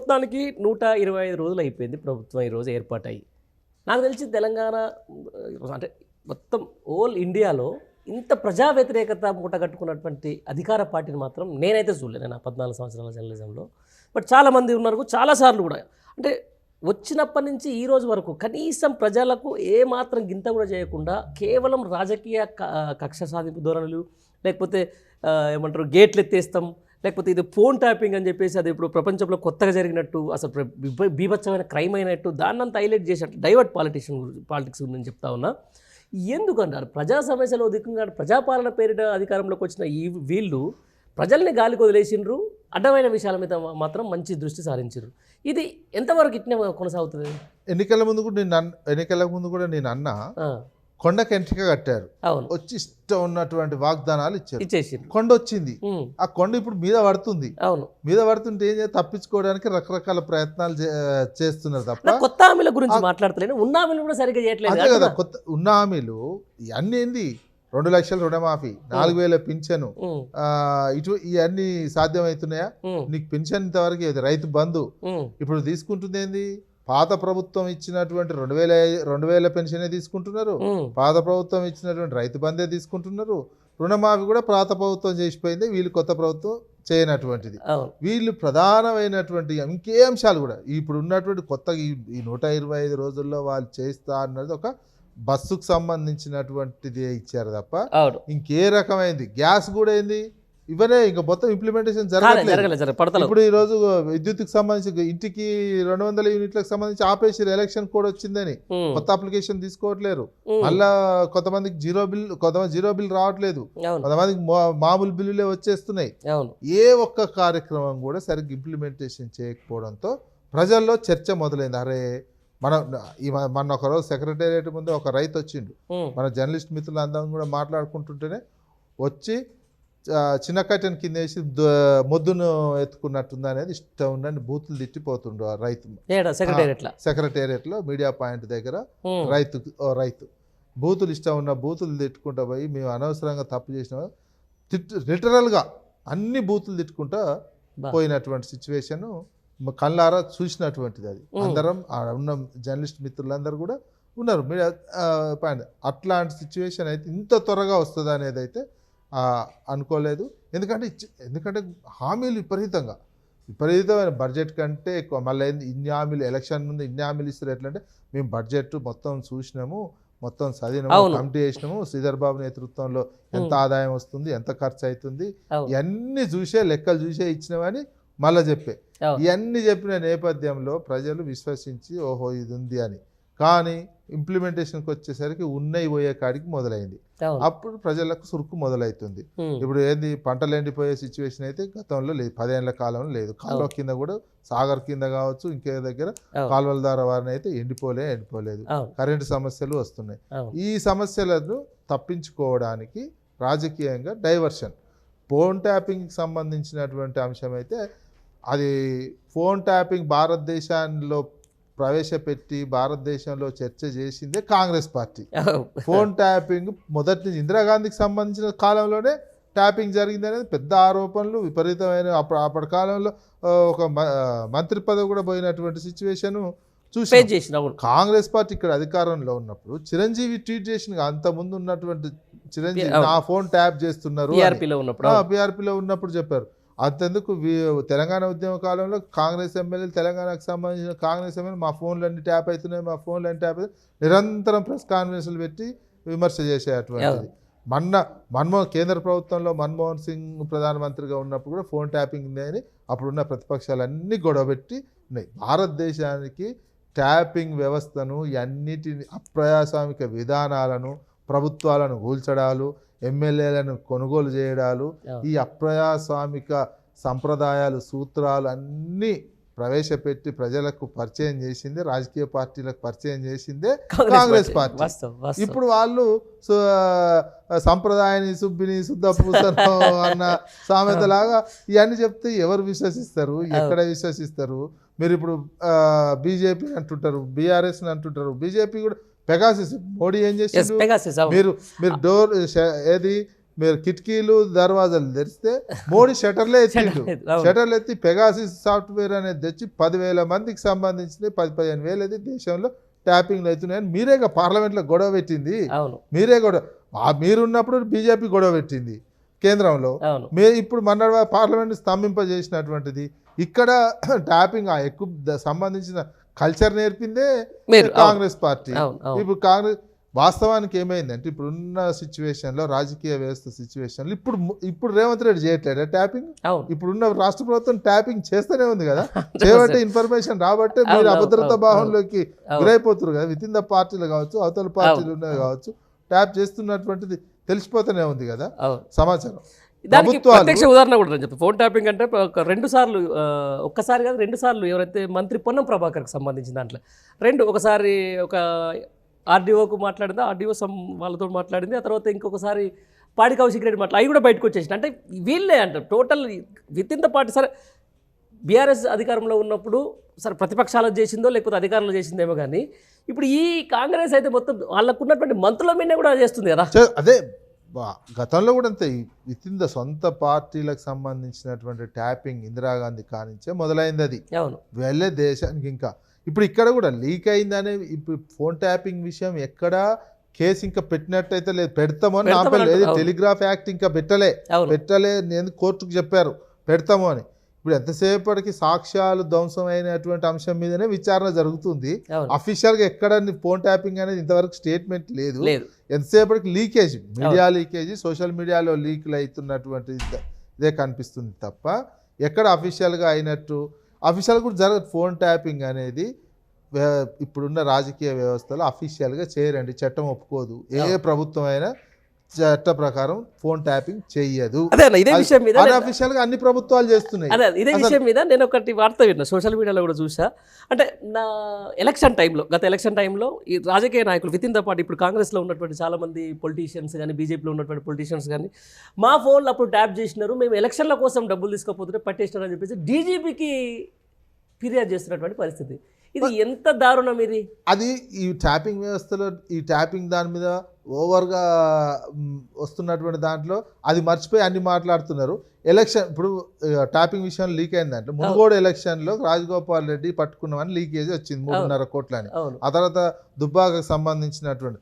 మొత్తానికి 125 రోజులు అయిపోయింది ప్రభుత్వం ఈరోజు ఏర్పాటయ్యి. నాకు తెలిసి తెలంగాణ అంటే మొత్తం ఓల్ ఇండియాలో ఇంత ప్రజా వ్యతిరేకత మూటగట్టుకున్నటువంటి అధికార పార్టీని మాత్రం నేనైతే చూడలేను నా 14 సంవత్సరాల జర్నలిజంలో. బట్ చాలామంది ఉన్నారు, చాలాసార్లు కూడా అంటే వచ్చినప్పటి నుంచి ఈ రోజు వరకు కనీసం ప్రజలకు ఏమాత్రం గింత కూడా చేయకుండా కేవలం రాజకీయ కక్ష సాధింపు ధోరణులు, లేకపోతే ఏమంటారు గేట్లు ఎత్తేస్తాం, లేకపోతే ఇది ఫోన్ ట్యాపింగ్ అని చెప్పేసి అది ఇప్పుడు ప్రపంచంలో కొత్తగా జరిగినట్టు, అసలు బీభత్సమైన క్రైమ్ అయినట్టు దాన్నంతా హైలైట్ చేసినట్టు డైవర్ట్ పాలిటిక్స్ గురించి చెప్తా ఉన్నా. ఎందుకంటారు ప్రజా సమస్యలు దిక్కుగా ప్రజాపాలన పేరిట అధికారంలోకి వచ్చిన వీళ్ళు ప్రజల్ని గాలికి వదిలేసిండ్రు, అడ్డమైన విషయాల మీద మాత్రం మంచి దృష్టి సారించారు. ఇది ఎంతవరకు ఇట్నే కొనసాగుతుంది? ఎన్నికల ముందు కూడా నేను అన్నా కొండకి ఎంట్రిక కట్టారు, అవును, వచ్చి ఇష్టం ఉన్నటువంటి వాగ్దానాలు ఇచ్చేసి కొండ వచ్చింది. ఆ కొండ ఇప్పుడు మీద పడుతుంది. అవును, మీద పడుతుంటే ఏం తప్పించుకోవడానికి రకరకాల ప్రయత్నాలు చేస్తున్నారు తప్ప కొత్త హామీల గురించి మాట్లాడతలేను, ఉన్న హామీలు కూడా సరిగ్గా చేయట్లేదు కదా. కొత్త ఉన్న హామీలు ఇవన్నీ ఏంది, 2 లక్షల రుణమాఫీ, 4,000 పింఛను, ఇవన్నీ సాధ్యమవుతున్నాయా? నీకు పింఛన్ ఇంతవరకు రైతు బంధు ఇప్పుడు తీసుకుంటుంది ఏంది, పాత ప్రభుత్వం ఇచ్చినటువంటి 2,000 పెన్షనే తీసుకుంటున్నారు, పాత ప్రభుత్వం ఇచ్చినటువంటి రైతు బందే తీసుకుంటున్నారు. రుణమాఫీ కూడా పాత ప్రభుత్వం చేసిపోయింది, వీళ్ళు కొత్త ప్రభుత్వం చేయనటువంటిది. వీళ్ళు ప్రధానమైనటువంటి ఇంకే అంశాలు కూడా ఇప్పుడు ఉన్నటువంటి కొత్తగా ఈ 125 రోజుల్లో వాళ్ళు చేస్తా అన్నది ఒక బస్సుకు సంబంధించినటువంటిది ఇచ్చారు తప్ప ఇంకే రకమైంది. గ్యాస్ కూడా ఏంది ఇవనే, ఇంకా మొత్తం ఇంప్లిమెంటేషన్ జరగలేదు. ఇప్పుడు ఈ రోజు విద్యుత్కి సంబంధించి ఇంటికి 200 యూనిట్లకు సంబంధించి ఆపేసి ఎలక్షన్ కోడ్ వచ్చిందని కొత్త అప్లికేషన్ తీసుకోవట్లేరు. మళ్ళా కొంతమందికి జీరో బిల్ రావట్లేదు, కొంతమందికి మామూలు బిల్లులే వచ్చేస్తున్నాయి. ఏ ఒక్క కార్యక్రమం కూడా సరిగ్గా ఇంప్లిమెంటేషన్ చేయకపోవడంతో ప్రజల్లో చర్చ మొదలైంది. అరే మన ఒకరోజు సెక్రటేరియట్ ముందు ఒక రైతు వచ్చిండు, మన జర్నలిస్ట్ మిత్రులు అందరం కూడా మాట్లాడుకుంటుంటేనే వచ్చి చిన్న కట్టెన్ కింద వేసి మొద్దును ఎత్తుకున్నట్టుంది అనేది ఇష్టం ఉందని బూతులు తిట్టిపోతుండు ఆ రైతు. సెక్రటేరియట్లో మీడియా పాయింట్ దగ్గర రైతు బూతులు ఇష్టం ఉన్న బూతులు తిట్టుకుంటా పోయి మేము అనవసరంగా తప్పు చేసిన లిటరల్గా అన్ని బూతులు తిట్టుకుంటా పోయినటువంటి సిచ్యువేషన్ కళ్ళారా చూసినటువంటిది. అది అందరం ఉన్న జర్నలిస్ట్ మిత్రులందరూ కూడా ఉన్నారు మీడియా పాయింట్. అట్లాంటి సిచ్యువేషన్ అయితే ఇంత త్వరగా వస్తుంది అనేది అయితే అనుకోలేదు. ఎందుకంటే హామీలు విపరీతమైన బడ్జెట్ కంటే ఎక్కువ. మళ్ళీ ఇన్ని హామీలు ఎలక్షన్ ముందు ఇన్ని హామీలు ఇస్తారు. ఎట్లంటే మేము బడ్జెట్ మొత్తం చూసినాము, మొత్తం చదివినాము, కమిటీ చేసినాము, శ్రీధర్ బాబు నేతృత్వంలో ఎంత ఆదాయం వస్తుంది, ఎంత ఖర్చు అవుతుంది, ఇవన్నీ చూసే లెక్కలు చూసే ఇచ్చినామని మళ్ళీ ఇవన్నీ చెప్పిన నేపథ్యంలో ప్రజలు విశ్వసించి ఓహో ఇది ఉంది అని. కానీ ఇంప్లిమెంటేషన్కి వచ్చేసరికి ఉన్నయి పోయే కాడికి మొదలైంది. అప్పుడు ప్రజలకు సురుకు మొదలవుతుంది. ఇప్పుడు ఏంది పంటలు ఎండిపోయే సిచ్యువేషన్ అయితే గతంలో లేదు, 10 ఏళ్ల కాలంలో లేదు. కాలువ కింద కూడా సాగర్ కింద కావచ్చు ఇంకే దగ్గర కాలువల ద్వారా వారిని అయితే ఎండిపోలేదు. కరెంటు సమస్యలు వస్తున్నాయి. ఈ సమస్యలను తప్పించుకోవడానికి రాజకీయంగా డైవర్షన్, ఫోన్ ట్యాపింగ్కి సంబంధించినటువంటి అంశం అయితే అది ఫోన్ ట్యాపింగ్ భారతదేశంలో ప్రవేశపెట్టి భారతదేశంలో చర్చ చేసిందే కాంగ్రెస్ పార్టీ. ఫోన్ ట్యాపింగ్ మొదటి ఇందిరాగాంధీకి సంబంధించిన కాలంలోనే ట్యాపింగ్ జరిగింది అనేది పెద్ద ఆరోపణలు విపరీతమైన. అప్పటి కాలంలో ఒక మంత్రి పదవి కూడా పోయినటువంటి సిచ్యువేషన్ చూసి కాంగ్రెస్ పార్టీ ఇక్కడ అధికారంలో ఉన్నప్పుడు చిరంజీవి ట్వీట్ చేసిన అంతకుముందు ఉన్నటువంటి చిరంజీవి నా ఫోన్ ట్యాప్ చేస్తున్నారు పిఆర్పీలో ఉన్నప్పుడు చెప్పారు. అంతెందుకు తెలంగాణ ఉద్యమ కాలంలో కాంగ్రెస్ ఎమ్మెల్యేలు తెలంగాణకు సంబంధించిన కాంగ్రెస్ ఎమ్మెల్యేలు మా ఫోన్లు అన్ని ట్యాప్ అవుతున్నాయి, మా ఫోన్లు అన్ని ట్యాప్ అవుతున్నాయి నిరంతరం ప్రెస్ కాన్ఫరెన్స్లు పెట్టి విమర్శ చేసేటువంటిది. కేంద్ర ప్రభుత్వంలో మన్మోహన్ సింగ్ ప్రధానమంత్రిగా ఉన్నప్పుడు కూడా ఫోన్ ట్యాపింగ్ ఉందని అప్పుడున్న ప్రతిపక్షాలన్నీ గొడవపెట్టి ఉన్నాయి. భారతదేశానికి ట్యాపింగ్ వ్యవస్థను అన్నిటిని అప్రజాస్వామిక విధానాలను ప్రభుత్వాలను కూల్చడాలు, ఎమ్మెల్యేలను కొనుగోలు చేయడాలు, ఈ అప్రజాస్వామిక సంప్రదాయాలు సూత్రాలు అన్నీ ప్రవేశపెట్టి ప్రజలకు పరిచయం చేసిందే, రాజకీయ పార్టీలకు పరిచయం చేసిందే కాంగ్రెస్ పార్టీ. ఇప్పుడు వాళ్ళు సంప్రదాయాన్ని సుబ్బిని శుద్ధ పూసను అన్న సామెతలాగా ఇవన్నీ చెప్తే ఎవరు విశ్వసిస్తారు, ఎక్కడ విశ్వసిస్తారు? మీరు ఇప్పుడు బీజేపీ అంటుంటారు, బీఆర్ఎస్ అంటుంటారు. బీజేపీ కూడా పెగాసిస్ మోడీ ఏం చేసిండు, మీరు డోర్ ఏది మీరు కిటికీలు దర్వాజాలు తెరిస్తే మోడీ షటర్లే ఎత్తిండు. షటర్లు ఎత్తి పెగాసిస్ సాఫ్ట్వేర్ అనేది తెచ్చి 10,000 మందికి సంబంధించిన 10,000 దేశంలో ట్యాపింగ్లు అవుతున్నాయని మీరేగా పార్లమెంట్లో గొడవ పెట్టింది. మీరే మీరున్నప్పుడు బీజేపీ గొడవ పెట్టింది కేంద్రంలో. ఇప్పుడు మన పార్లమెంట్ స్తంభింపజేసినటువంటిది ఇక్కడ ట్యాపింగ్ ఎక్కువ సంబంధించిన కల్చర్ నేర్పిందే కాంగ్రెస్ పార్టీ. ఇప్పుడు కాంగ్రెస్ వాస్తవానికి ఏమైందంటే ఇప్పుడున్న సిచ్యువేషన్లో రాజకీయ వ్యవస్థ సిచ్యువేషన్లో ఇప్పుడు రేవంత్ రెడ్డి చేయట్లేదు ట్యాపింగ్. ఇప్పుడున్న రాష్ట్ర ప్రభుత్వం ట్యాపింగ్ చేస్తూనే ఉంది కదా, చేయబట్టే ఇన్ఫర్మేషన్ రాబట్టే మీరు అభద్రతా భావంలోకి గురైపోతున్నారు కదా. విత్ ఇన్ ద పార్టీలు కావచ్చు, అవతల పార్టీలు ఉన్నది కావచ్చు, ట్యాప్ చేస్తున్నటువంటిది తెలిసిపోతూనే ఉంది కదా సమాచారం. దానికి ప్రత్యక్ష ఉదాహరణ కూడా చెప్తాను. ఫోన్ ట్యాపింగ్ అంటే 2 సార్లు, ఒక్కసారి కాదు 2 సార్లు ఎవరైతే మంత్రి పొన్నం ప్రభాకర్కి సంబంధించిన దాంట్లో ఒకసారి ఒక ఆర్డీఓకు మాట్లాడింది, ఆర్డీఓ వాళ్ళతో మాట్లాడింది, ఆ తర్వాత ఇంకొకసారి పాడి కౌశిక్ రెడ్డి అవి కూడా బయటకు వచ్చేసింది. అంటే వీళ్ళే అంటారు total with in the party. సరే బీఆర్ఎస్ అధికారంలో ఉన్నప్పుడు సరే ప్రతిపక్షాలు చేసిందో లేకపోతే అధికారంలో చేసిందేమో కానీ ఇప్పుడు ఈ కాంగ్రెస్ అయితే మొత్తం వాళ్ళకు ఉన్నటువంటి మంత్రుల మీద కూడా చేస్తుంది కదా. అదే గతంలో కూడా అంతే విత్ ఇన్ ద సొంత పార్టీలకు సంబంధించినటువంటి ట్యాపింగ్ ఇందిరాగాంధీ కానించే మొదలైంది. అది వెళ్ళే దేశానికి ఇంకా ఇప్పుడు ఇక్కడ కూడా లీక్ అయిందనే ఇప్పుడు ఫోన్ ట్యాపింగ్ విషయం ఎక్కడ కేసు ఇంకా పెట్టినట్టయితే లేదు, పెడతామో అని ఆపలేదు. టెలిగ్రాఫ్ యాక్ట్ ఇంకా పెట్టలే నేను కోర్టుకు చెప్పారు పెడతాము అని. ఇప్పుడు ఎంతసేపటికి సాక్ష్యాలు ధ్వంసం అయినటువంటి అంశం మీదనే విచారణ జరుగుతుంది. అఫీషియల్గా ఎక్కడ ఫోన్ ట్యాపింగ్ అనేది ఇంతవరకు స్టేట్మెంట్ లేదు. ఎంతసేపటికి లీకేజ్, మీడియా లీకేజ్, సోషల్ మీడియాలో లీకులు అవుతున్నటువంటి ఇదే కనిపిస్తుంది తప్ప ఎక్కడ అఫీషియల్గా అయినట్టు అఫీషియల్ కూడా జరగదు. ఫోన్ ట్యాపింగ్ అనేది ఇప్పుడున్న రాజకీయ వ్యవస్థలో అఫీషియల్గా చేయరండి, చట్టం ఒప్పుకోదు. ఏ ప్రభుత్వం అయినా చట్ట ప్రకారం ఫోన్ ట్యాపింగ్ చెయ్యదు. ఇదే విషయం మీద అన్అఫీషియల్గా అన్ని ప్రభుత్వాలు చేస్తున్నాయి. ఇదే విషయం మీద నేను ఒకటి వార్త విన్నా, సోషల్ మీడియాలో కూడా చూసా. అంటే నా గత ఎలక్షన్ టైంలో ఈ రాజకీయ నాయకులు విత్ ఇన్ ద పార్టీ ఇప్పుడు కాంగ్రెస్లో ఉన్నటువంటి చాలామంది పొలిటీషియన్స్ కానీ బీజేపీలో ఉన్నటువంటి పొలిటీషియన్స్ కానీ మా ఫోన్లు అప్పుడు ట్యాప్ చేసినారు, మేము ఎలక్షన్ల కోసం డబ్బులు తీసుకోకపోతుంటే పట్టేసినారు అని చెప్పేసి డీజీపీకి ఫిర్యాదు చేస్తున్నటువంటి పరిస్థితి. ఇది ఎంత దారుణం ఇది. అది ఈ ట్యాపింగ్ వ్యవస్థలో ఈ ట్యాపింగ్ దాని మీద ఓవర్గా వస్తున్నటువంటి దాంట్లో అది మర్చిపోయి అన్ని మాట్లాడుతున్నారు. ఎలక్షన్ ఇప్పుడు ట్యాపింగ్ విషయం లీక్ అయిందంటే మునుగోడు ఎలక్షన్లో రాజగోపాల్ రెడ్డి పట్టుకున్నామని లీకేజ్ వచ్చింది 3.5 కోట్లని. ఆ తర్వాత దుబ్బాకకు సంబంధించినటువంటి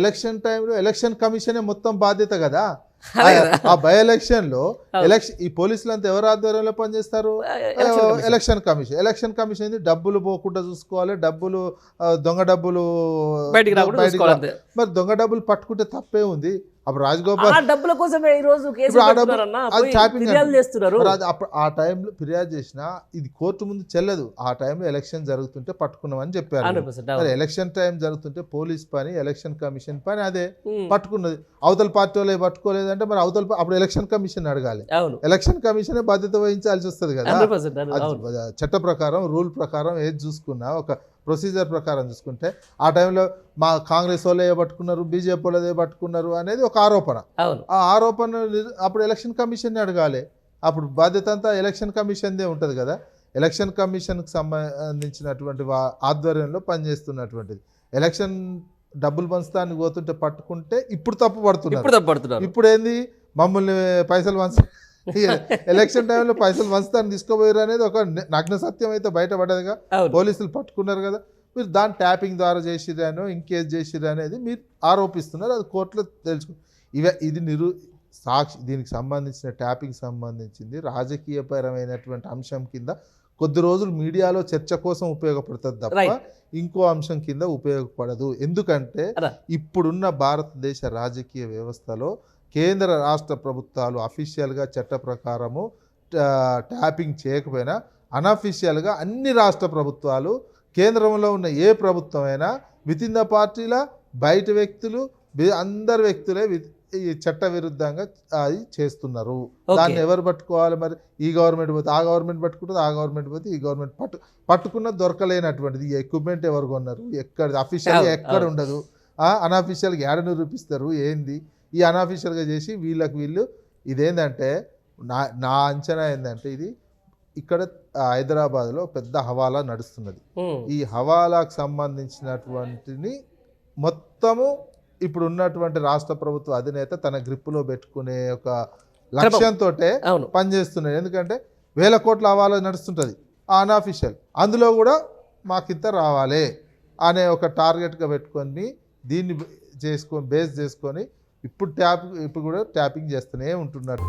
ఎలక్షన్ టైంలో ఎలక్షన్ కమిషనే మొత్తం బాధ్యత కదా. ఆ బై ఎలక్షన్లో ఈ పోలీసులు అంతా ఎవరు ఆధ్వర్యంలో పనిచేస్తారు? ఎలక్షన్ కమిషన్ ఏంది? డబ్బులు పోకుండా చూసుకోవాలి, దొంగ డబ్బులు మరి దొంగ డబ్బులు పట్టుకుంటే తప్పే ఉంది. అప్పుడు రాజగోపాల్ డబ్బుల కోసమే ఈ రోజు ఆ టైంలో ఫిర్యాదు చేసినా ఇది కోర్టు ముందు చెల్లదు. ఆ టైంలో ఎలక్షన్ జరుగుతుంటే పట్టుకున్నామని చెప్పారు. మరి ఎలక్షన్ టైం జరుగుతుంటే పోలీస్ పని, ఎలక్షన్ కమిషన్ పని అదే పట్టుకున్నది. అవతల పార్టీ వాళ్ళు పట్టుకోలేదంటే మరి అప్పుడు ఎలక్షన్ కమిషన్ అడగాలి. ఎలక్షన్ కమిషనే బాధ్యత వహించాల్సి వస్తుంది కదా. చట్ట ప్రకారం రూల్ ప్రకారం ఏది చూసుకున్నా ఒక ప్రొసీజర్ ప్రకారం చూసుకుంటే ఆ టైంలో మా కాంగ్రెస్ వాళ్ళే పట్టుకున్నారు, బీజేపీ వాళ్ళే పట్టుకున్నారు అనేది ఒక ఆరోపణ. ఆ ఆరోపణ అప్పుడు ఎలక్షన్ కమిషన్ అడగాలి. అప్పుడు బాధ్యత అంతా ఎలక్షన్ కమిషన్దే ఉంటుంది కదా. ఎలక్షన్ కమిషన్కి సంబంధించినటువంటి ఆధ్వర్యంలో పనిచేస్తున్నటువంటిది. ఎలక్షన్ డబ్బులు పంచుతానికి పోతుంటే పట్టుకుంటే ఇప్పుడు తప్పు పడుతున్నారు. ఇప్పుడు ఏంది మమ్మల్ని పైసలు ఎలక్షన్ టైంలో పైసలు వంచుతాను తీసుకోపోయారు అనేది ఒక నగ్న సత్యం అయితే బయటపడదుగా. పోలీసులు పట్టుకున్నారు కదా, మీరు దాన్ని ట్యాపింగ్ ద్వారా చేసిరానో ఇంకేజ్ చేసిరా అనేది మీరు ఆరోపిస్తున్నారు. అది కోర్టులో తెలుసుకు ఇది దీనికి సంబంధించిన ట్యాపింగ్ సంబంధించింది రాజకీయపరమైనటువంటి అంశం కింద కొద్ది రోజులు మీడియాలో చర్చ కోసం ఉపయోగపడుతుంది తప్ప ఇంకో అంశం కింద ఉపయోగపడదు. ఎందుకంటే ఇప్పుడున్న భారతదేశ రాజకీయ వ్యవస్థలో కేంద్ర రాష్ట్ర ప్రభుత్వాలు అఫీషియల్గా చట్ట ప్రకారము ట్యాపింగ్ చేయకపోయినా అనఫీషియల్గా అన్ని రాష్ట్ర ప్రభుత్వాలు కేంద్రంలో ఉన్న ఏ ప్రభుత్వం అయినా విత్ ఇన్ ద పార్టీల బయట వ్యక్తులు అందరు వ్యక్తులే ఈ చట్ట విరుద్ధంగా అది చేస్తున్నారు. దాన్ని ఎవరు పట్టుకోవాలి? మరి ఈ గవర్నమెంట్ పోతే ఆ గవర్నమెంట్ పట్టుకుంటుంది, ఆ గవర్నమెంట్ పోతే ఈ గవర్నమెంట్ పట్టుకున్న దొరకలేనటువంటిది. ఈ ఎక్విప్మెంట్ ఎవరు కొన్నారు? ఎక్కడ అఫీషియల్గా ఎక్కడ ఉండదు, అనఫీషియల్గా ఏడ నిరూపిస్తారు ఏంది? ఈ అనఫీషియల్గా చేసి వీళ్ళు ఇదేంటంటే నా అంచనా ఏంటంటే ఇది ఇక్కడ హైదరాబాద్లో పెద్ద హవాలా నడుస్తున్నది. ఈ హవాలాకు సంబంధించినటువంటిని మొత్తము ఇప్పుడు ఉన్నటువంటి రాష్ట్ర ప్రభుత్వ అధినేత తన గ్రిప్పులో పెట్టుకునే ఒక లక్ష్యంతో అవును పనిచేస్తున్నాడు. ఎందుకంటే 1000 కోట్ల అవాలో నడుస్తుంటుంది అన్అఫీషియల్, అందులో కూడా మాకింత రావాలి అనే ఒక టార్గెట్గా పెట్టుకొని దీన్ని బేస్ చేసుకొని ఇప్పుడు కూడా ట్యాపింగ్ చేస్తూనే ఉంటున్నారు.